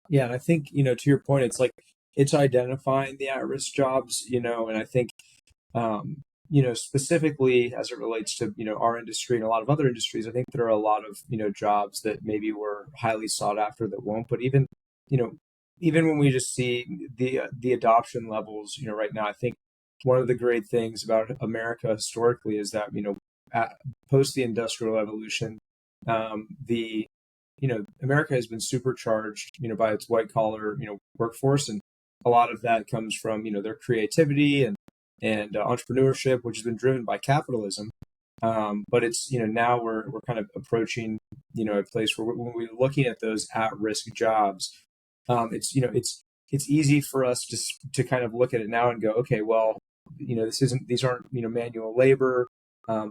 Yeah, and I think, to your point, it's like it's identifying the at-risk jobs, and I think, specifically as it relates to, our industry and a lot of other industries, I think there are a lot of, jobs that maybe were highly sought after that won't, but you know, even when we just see the adoption levels, right now, I think one of the great things about America historically is that, at, post the Industrial Revolution, the America has been supercharged, by its white collar, workforce, and a lot of that comes from, their creativity and entrepreneurship, which has been driven by capitalism. But it's, now we're kind of approaching, a place where when we're looking at those at risk jobs, it's easy for us to kind of look at it now and go, okay, well, these aren't, manual labor.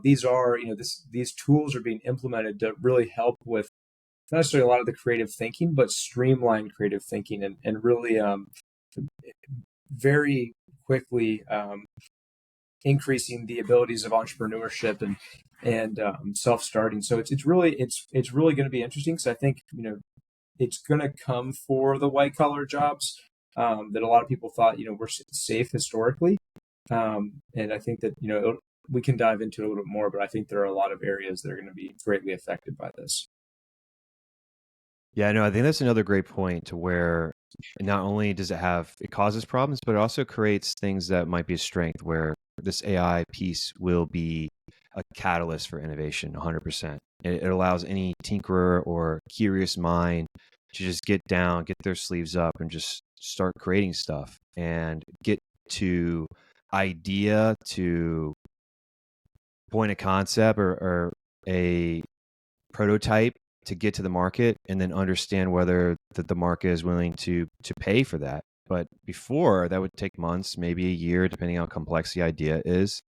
These are, these tools are being implemented to really help with not necessarily a lot of the creative thinking, but streamline creative thinking and really very quickly increasing the abilities of entrepreneurship and self-starting. So it's really going to be interesting because I think it's going to come for the white collar jobs that a lot of people thought were safe historically, and I think that we can dive into it a little bit more, but I think there are a lot of areas that are going to be greatly affected by this. Yeah, no, I think that's another great point to where not only does it causes problems, but it also creates things that might be a strength where this AI piece will be a catalyst for innovation 100%. It allows any tinkerer or curious mind to just get down, get their sleeves up and just start creating stuff and get to idea to point of concept or a prototype to get to the market and then understand whether the market is willing to pay for that. But before, that would take months, maybe a year, depending on how complex the idea is,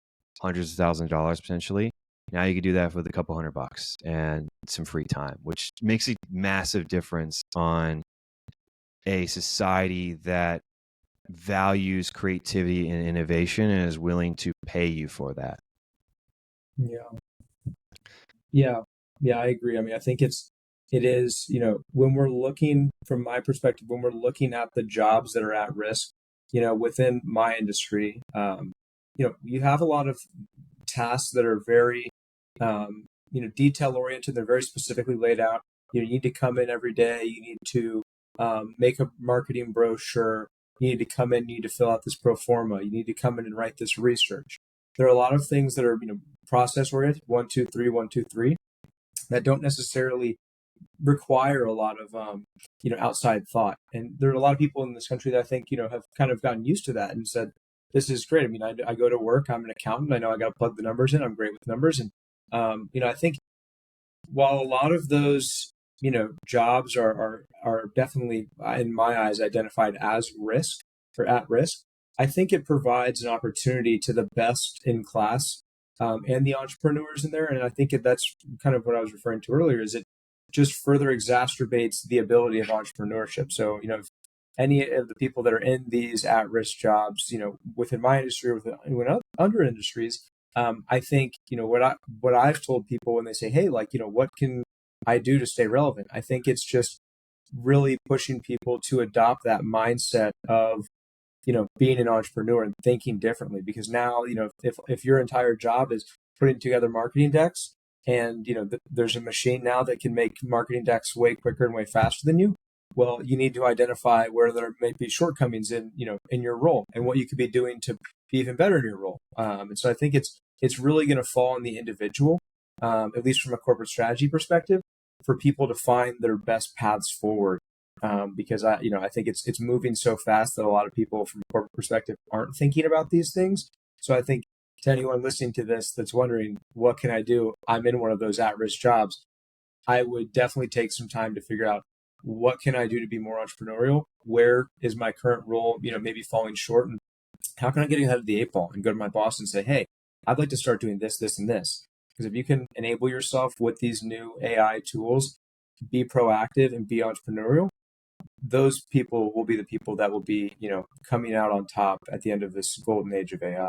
hundreds of thousands of dollars potentially. Now you can do that with a couple $100 and some free time, which makes a massive difference on a society that values creativity and innovation and is willing to pay you for that. Yeah, I agree. I mean, I think it is, when we're looking, from my perspective, when we're looking at the jobs that are at risk, within my industry, you have a lot of tasks that are very, detail oriented. They're very specifically laid out. You need to come in every day. You need to make a marketing brochure. You need to come in. You need to fill out this pro forma. You need to come in and write this research. There are a lot of things that are, process oriented, 1, 2, 3, 1, 2, 3, that don't necessarily require a lot of, outside thought. And there are a lot of people in this country that I think, have kind of gotten used to that and said, this is great. I mean, I go to work, I'm an accountant. I know I got to plug the numbers in. I'm great with numbers. And, I think while a lot of those, jobs are definitely, in my eyes, identified as risk or at risk, I think it provides an opportunity to the best in class and the entrepreneurs in there. And I think that's kind of what I was referring to earlier, is it just further exacerbates the ability of entrepreneurship. So, if any of the people that are in these at-risk jobs, within my industry or within other industries, I think, what I've told people when they say, hey, what can I do to stay relevant? I think it's just really pushing people to adopt that mindset of, being an entrepreneur and thinking differently, because now, if your entire job is putting together marketing decks and, there's a machine now that can make marketing decks way quicker and way faster than you, well, you need to identify where there may be shortcomings in, in your role and what you could be doing to be even better in your role. And so I think it's really going to fall on the individual, at least from a corporate strategy perspective, for people to find their best paths forward. Because I think it's moving so fast that a lot of people from a corporate perspective aren't thinking about these things. So I think to anyone listening to this that's wondering, what can I do? I'm in one of those at-risk jobs. I would definitely take some time to figure out, what can I do to be more entrepreneurial? Where is my current role, maybe falling short? And how can I get ahead of the 8 ball and go to my boss and say, hey, I'd like to start doing this, this, and this. Because if you can enable yourself with these new AI tools, be proactive and be entrepreneurial, those people will be the people that will be, coming out on top at the end of this golden age of AI.